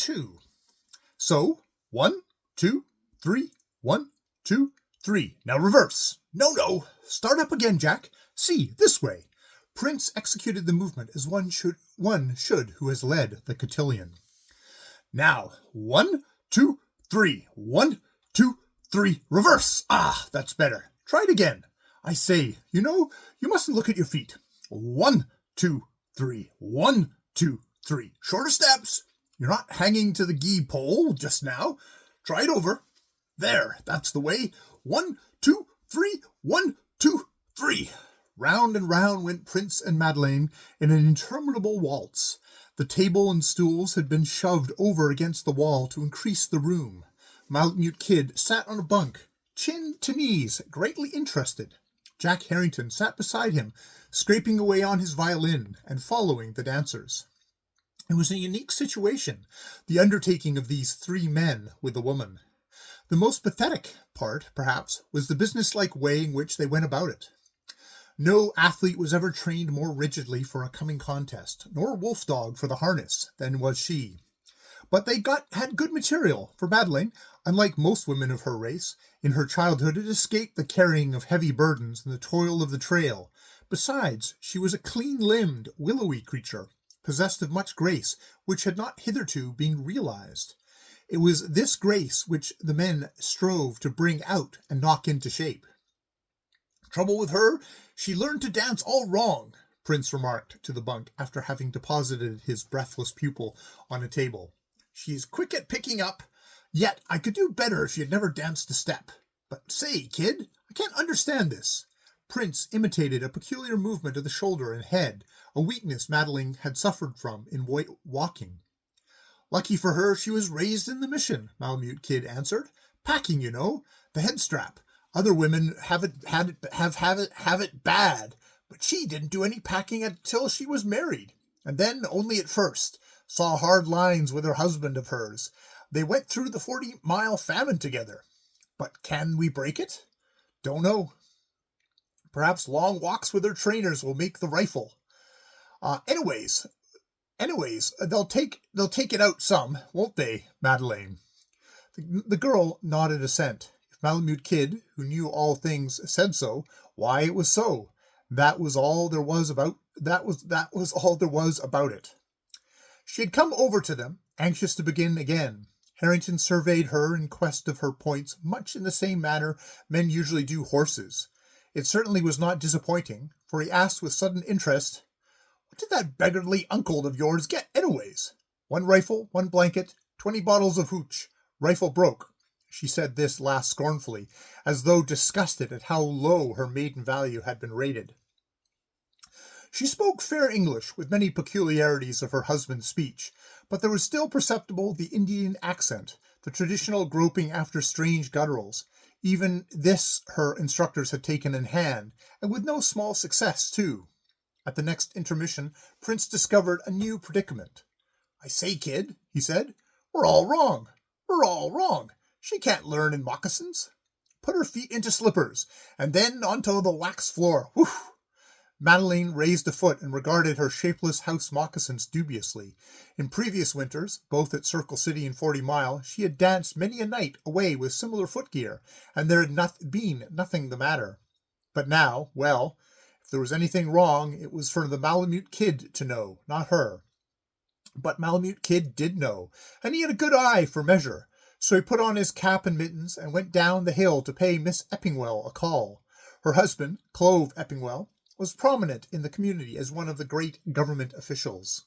2. So, 1, 2, 3, 1, 2, 3. Now reverse. No. Start up again, Jack. See, this way. Prince executed the movement as one should who has led the cotillion. Now, 1, 2, 3. 1, 2, 3. Reverse. Ah, that's better. Try it again. I say, you mustn't look at your feet. 1, 2, 3. 1, 2, 3. Shorter steps. You're not hanging to the gee pole just now. Try it over. There, that's the way. 1, 2, 3. 1, 2, 3. Round and round went Prince and Madeleine in an interminable waltz. The table and stools had been shoved over against the wall to increase the room. Malamute Kid sat on a bunk, chin to knees, greatly interested. Jack Harrington sat beside him, scraping away on his violin and following the dancers. It was a unique situation, the undertaking of these 3 men with a woman. The most pathetic part, perhaps, was the businesslike way in which they went about it. No athlete was ever trained more rigidly for a coming contest, nor wolf-dog for the harness, than was she. But they had good material, for Madeleine, unlike most women of her race, in her childhood had escaped the carrying of heavy burdens and the toil of the trail. Besides, she was a clean-limbed, willowy creature, possessed of much grace, which had not hitherto been realized. It was this grace which the men strove to bring out and knock into shape. Trouble with her, she learned to dance all wrong, Prince remarked to the bunk after having deposited his breathless pupil on a table. She is quick at picking up, yet I could do better if she had never danced a step. But say, kid, I can't understand this. Prince imitated a peculiar movement of the shoulder and head, a weakness Madeleine had suffered from in walking. Lucky for her she was raised in the mission, Malamute Kid answered. Packing, the head strap. Other women have it bad, but she didn't do any packing until she was married, and then only at first. Saw hard lines with her husband of hers. They went through the 40-mile famine together. But can we break it? Don't know. Perhaps long walks with her trainers will make the rifle. Anyways, they'll take it out some, won't they, Madeleine? The girl nodded assent. If Malamute Kid, who knew all things, said so, why it was so. That was all there was about it. She had come over to them, anxious to begin again. Harrington surveyed her in quest of her points, much in the same manner men usually do horses. It certainly was not disappointing, for he asked with sudden interest, "What did that beggarly uncle of yours get, anyways?" 1 rifle, 1 blanket, 20 bottles of hooch. Rifle broke. She said this last scornfully, as though disgusted at how low her maiden value had been rated. She spoke fair English, with many peculiarities of her husband's speech, but there was still perceptible the Indian accent, the traditional groping after strange gutturals. Even this her instructors had taken in hand, and with no small success, too. At the next intermission, Prince discovered a new predicament. "I say, kid," he said, We're all wrong. She can't learn in moccasins. Put her feet into slippers, and then onto the wax floor. Whew!" Madeleine raised a foot and regarded her shapeless house moccasins dubiously. In previous winters, both at Circle City and 40 Mile, she had danced many a night away with similar footgear, and there had been nothing the matter. But now, well, if there was anything wrong, it was for the Malamute Kid to know, not her. But Malamute Kid did know, and he had a good eye for measure. So he put on his cap and mittens and went down the hill to pay Miss Eppingwell a call. Her husband, Clove Eppingwell, was prominent in the community as one of the great government officials.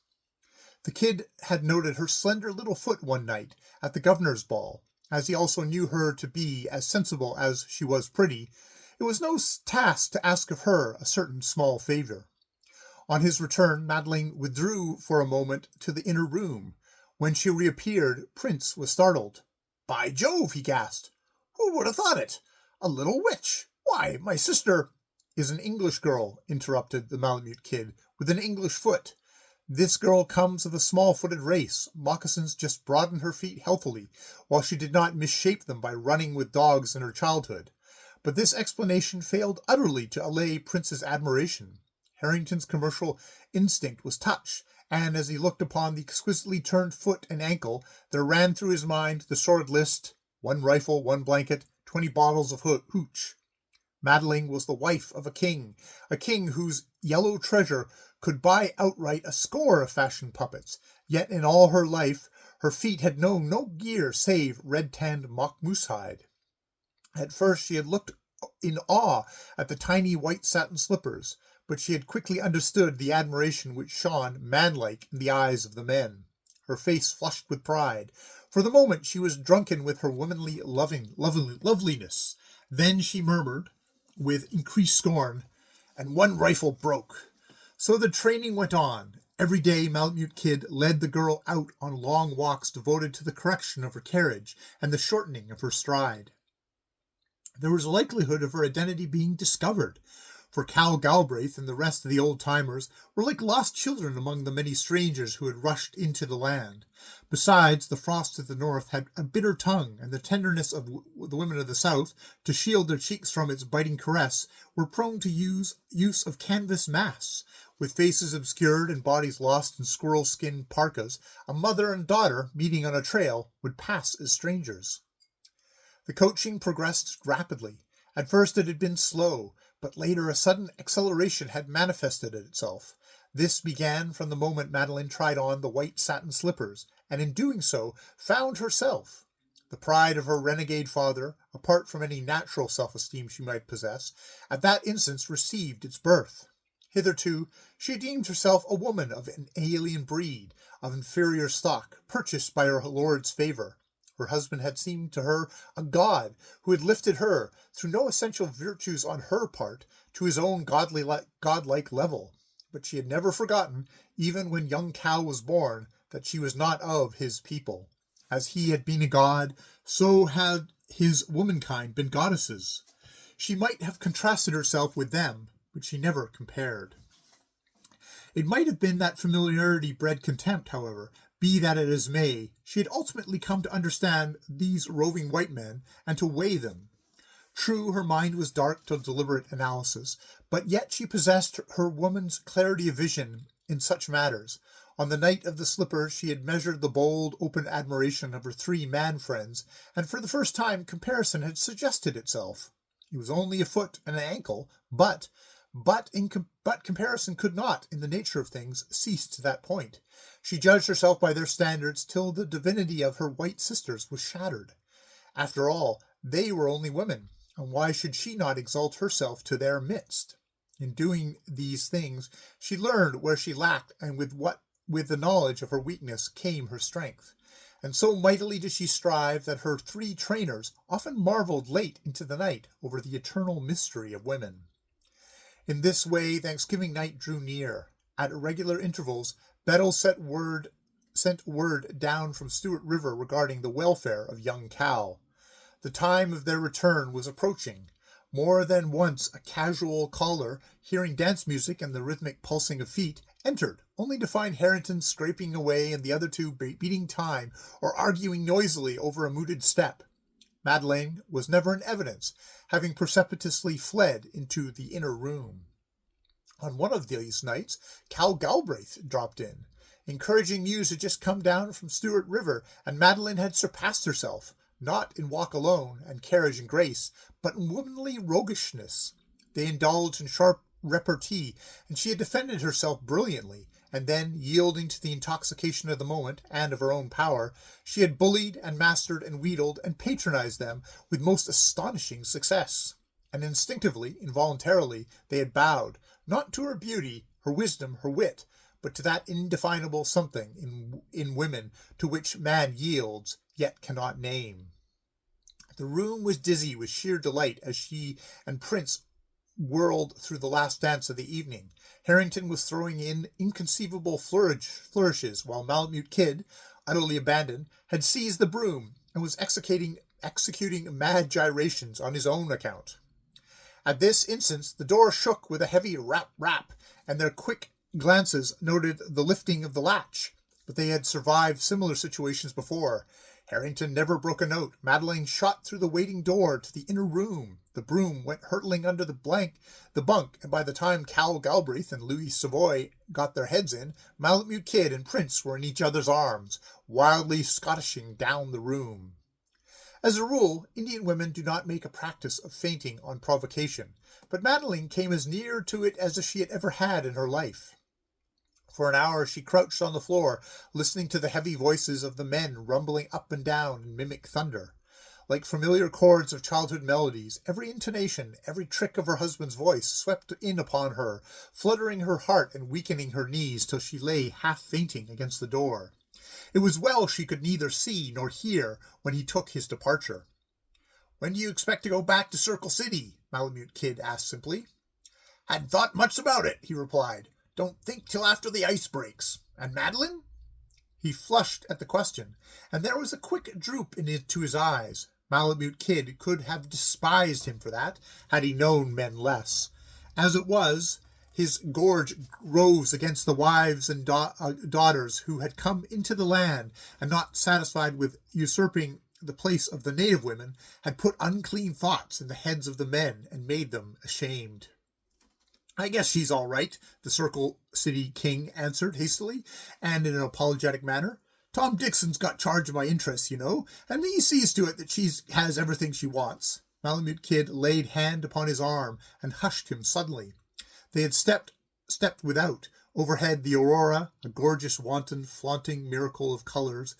The kid had noted her slender little foot one night at the governor's ball. As he also knew her to be as sensible as she was pretty, it was no task to ask of her a certain small favor. On his return, Madeleine withdrew for a moment to the inner room. When she reappeared, Prince was startled. "By Jove," he gasped. "Who would have thought it? A little witch! Why, my sister—" "Is an English girl," interrupted the Malamute Kid, "with an English foot. This girl comes of a small-footed race. Moccasins just broaden her feet healthily, while she did not misshape them by running with dogs in her childhood." But this explanation failed utterly to allay Prince's admiration. Harrington's commercial instinct was touched, and as he looked upon the exquisitely turned foot and ankle, there ran through his mind the sordid list: 1 rifle, 1 blanket, 20 bottles of hooch. Madeline was the wife of a king whose yellow treasure could buy outright a score of fashion puppets, yet in all her life her feet had known no gear save red-tanned mock moose hide. At first she had looked in awe at the tiny white satin slippers, but she had quickly understood the admiration which shone, manlike, in the eyes of the men. Her face flushed with pride. For the moment she was drunken with her womanly loveliness. Then she murmured, with increased scorn, "And 1 rifle broke." So the training went on. Every day Malamute Kid led the girl out on long walks devoted to the correction of her carriage and the shortening of her stride. There was a likelihood of her identity being discovered, for Cal Galbraith and the rest of the old-timers were like lost children among the many strangers who had rushed into the land. Besides, the frost of the north had a bitter tongue, and the tenderness of the women of the south, to shield their cheeks from its biting caress, were prone to use of canvas masks. With faces obscured and bodies lost in squirrel-skin parkas, a mother and daughter, meeting on a trail, would pass as strangers. The coaching progressed rapidly. At first it had been slow, but later a sudden acceleration had manifested itself. This began from the moment Madeline tried on the white satin slippers, and in doing so found herself. The pride of her renegade father, apart from any natural self-esteem she might possess, at that instant received its birth. Hitherto she deemed herself a woman of an alien breed, of inferior stock, purchased by her lord's favour. Her husband had seemed to her a god who had lifted her, through no essential virtues on her part, to his own godlike level. But she had never forgotten, even when young Cal was born, that she was not of his people. As he had been a god, so had his womankind been goddesses. She might have contrasted herself with them, but she never compared. It might have been that familiarity bred contempt, however. Be that as may, she had ultimately come to understand these roving white men and to weigh them. True, her mind was dark to deliberate analysis, but yet she possessed her woman's clarity of vision in such matters. On the night of the slippers she had measured the bold, open admiration of her 3 man friends, and for the first time comparison had suggested itself. It was only a foot and an ankle, but comparison could not, in the nature of things, cease to that point. She judged herself by their standards till the divinity of her white sisters was shattered. After all, they were only women, and why should she not exalt herself to their midst? In doing these things, she learned where she lacked, and with the knowledge of her weakness came her strength. And so mightily did she strive that her 3 trainers often marveled late into the night over the eternal mystery of women. In this way, Thanksgiving night drew near. At irregular intervals, Bettle sent word down from Stewart River regarding the welfare of young Cal. The time of their return was approaching. More than once a casual caller, hearing dance music and the rhythmic pulsing of feet, entered, only to find Harrington scraping away and the other 2 beating time or arguing noisily over a mooted step. Madeline was never in evidence, having precipitously fled into the inner room. On one of these nights, Cal Galbraith dropped in. Encouraging news had just come down from Stewart River, and Madeline had surpassed herself, not in walk alone and carriage and grace, but in womanly roguishness. They indulged in sharp repartee, and she had defended herself brilliantly, and then, yielding to the intoxication of the moment and of her own power, she had bullied and mastered and wheedled and patronized them with most astonishing success. And instinctively, involuntarily, they had bowed, not to her beauty, her wisdom, her wit, but to that indefinable something in women to which man yields, yet cannot name. The room was dizzy with sheer delight as she and Prince whirled through the last dance of the evening. Harrington was throwing in inconceivable flourishes, while Malamute Kid, utterly abandoned, had seized the broom and was executing mad gyrations on his own account. At this instant the door shook with a heavy rap-rap, and their quick glances noted the lifting of the latch. but they had survived similar situations before. Harrington never broke a note. Madeline shot through the waiting door to the inner room. The broom went hurtling under the bunk, and by the time Cal Galbraith and Louis Savoy got their heads in, Malamute Kid and Prince were in each other's arms, wildly scottishing down the room. As a rule, Indian women do not make a practice of fainting on provocation, but Madeline came as near to it as she had ever had in her life. For an hour she crouched on the floor, listening to the heavy voices of the men rumbling up and down in mimic thunder. Like familiar chords of childhood melodies, every intonation, every trick of her husband's voice swept in upon her, fluttering her heart and weakening her knees till she lay half fainting against the door. It was well she could neither see nor hear when he took his departure. "When do you expect to go back to Circle City?" Malamute Kid asked simply. "Hadn't thought much about it," he replied. "Don't think till after the ice breaks. And Madeline?" He flushed at the question, and there was a quick droop into his eyes. Malamute Kid could have despised him for that, had he known men less. As it was, his gorge rose against the wives and daughters who had come into the land, and not satisfied with usurping the place of the native women, had put unclean thoughts in the heads of the men and made them ashamed. "I guess she's all right," the Circle City King answered hastily, and in an apologetic manner. "Tom Dixon's got charge of my interests, you know, and he sees to it that she has everything she wants." Malamute Kid laid hand upon his arm and hushed him suddenly. They had stepped without. Overhead the aurora, a gorgeous, wanton, flaunting miracle of colors.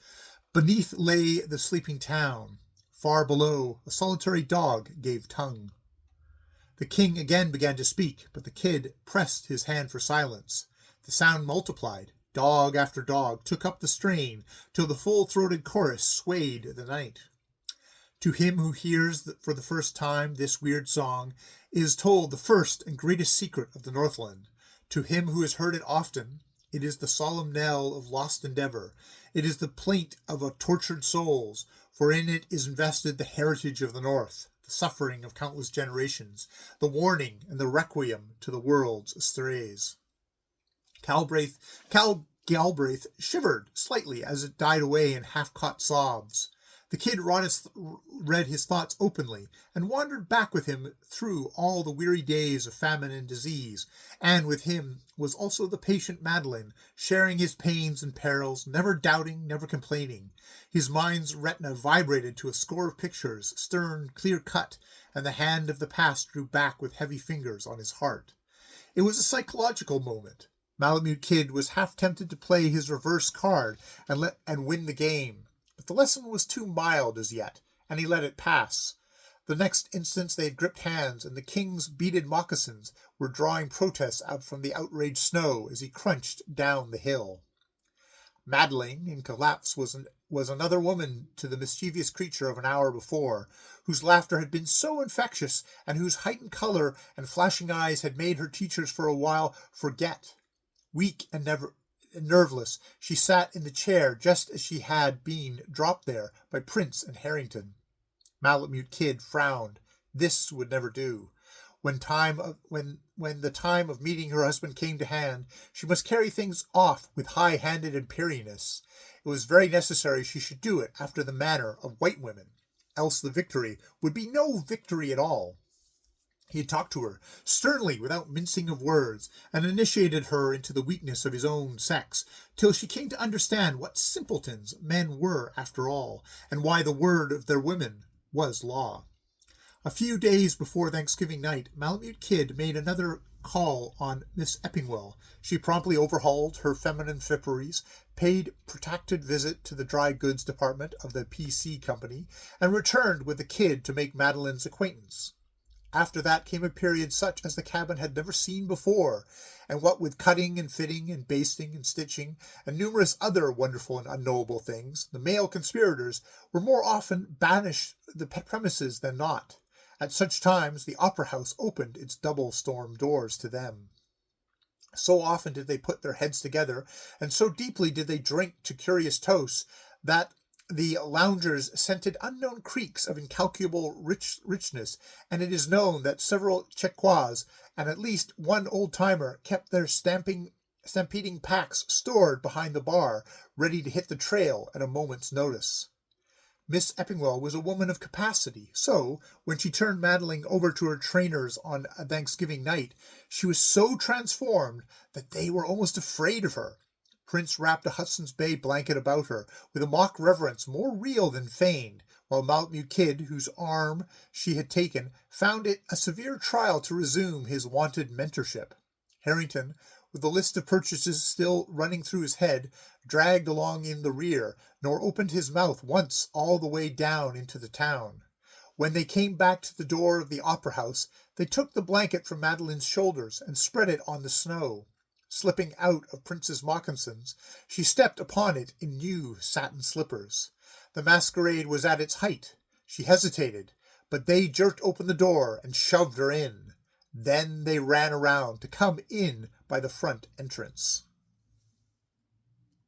Beneath lay the sleeping town. Far below, a solitary dog gave tongue. The king again began to speak, but the kid pressed his hand for silence. The sound multiplied. Dog after dog took up the strain, till the full-throated chorus swayed the night. To him who hears for the first time this weird song is told the first and greatest secret of the Northland. To him who has heard it often, it is the solemn knell of lost endeavor. It is the plaint of tortured souls, for in it is invested the heritage of the North, the suffering of countless generations, the warning and the requiem to the world's estrays. Cal Galbraith shivered slightly as it died away in half-caught sobs. The kid read his thoughts openly, and wandered back with him through all the weary days of famine and disease, and with him was also the patient Madeline, sharing his pains and perils, never doubting, never complaining. His mind's retina vibrated to a score of pictures, stern, clear-cut, and the hand of the past drew back with heavy fingers on his heart. It was a psychological moment. Malamute Kid was half tempted to play his reverse card and win the game. But the lesson was too mild as yet, and he let it pass. The next instant they had gripped hands, and the king's beaded moccasins were drawing protests out from the outraged snow as he crunched down the hill. Madeline, in collapse, was another woman to the mischievous creature of an hour before, whose laughter had been so infectious, and whose heightened color and flashing eyes had made her teachers for a while forget. Weak and nerveless, she sat in the chair just as she had been dropped there by Prince and Harrington. Malamute Kid frowned. This would never do. When the time of meeting her husband came to hand, she must carry things off with high-handed imperiness. It was very necessary she should do it after the manner of white women, else the victory would be no victory at all. He had talked to her sternly, without mincing of words, and initiated her into the weakness of his own sex, till she came to understand what simpletons men were after all, and why the word of their women was law. A few days before Thanksgiving night, Malamute Kid made another call on Miss Eppingwell. She promptly overhauled her feminine fripperies, paid protracted visit to the dry goods department of the P.C. Company, and returned with the kid to make Madeline's acquaintance. After that came a period such as the cabin had never seen before, and what with cutting and fitting and basting and stitching and numerous other wonderful and unknowable things, the male conspirators were more often banished the premises than not. At such times the opera house opened its double-storm doors to them. So often did they put their heads together, and so deeply did they drink to curious toasts, that the loungers scented unknown creeks of incalculable richness, and it is known that several Checquois and at least one old-timer kept their stamping stampeding packs stored behind the bar, ready to hit the trail at a moment's notice. Miss Eppingwell was a woman of capacity, so when she turned Madeline over to her trainers on a Thanksgiving night, she was so transformed that they were almost afraid of her. Prince wrapped a Hudson's Bay blanket about her with a mock reverence more real than feigned, while Malamute Kid, whose arm she had taken, found it a severe trial to resume his wonted mentorship. Harrington, with the list of purchases still running through his head, dragged along in the rear, nor opened his mouth once all the way down into the town. When they came back to the door of the opera house, they took the blanket from Madeline's shoulders and spread it on the snow. Slipping out of Prince's moccasins, she stepped upon it in new satin slippers. The masquerade was at its height. She hesitated, but they jerked open the door and shoved her in. Then they ran around to come in by the front entrance.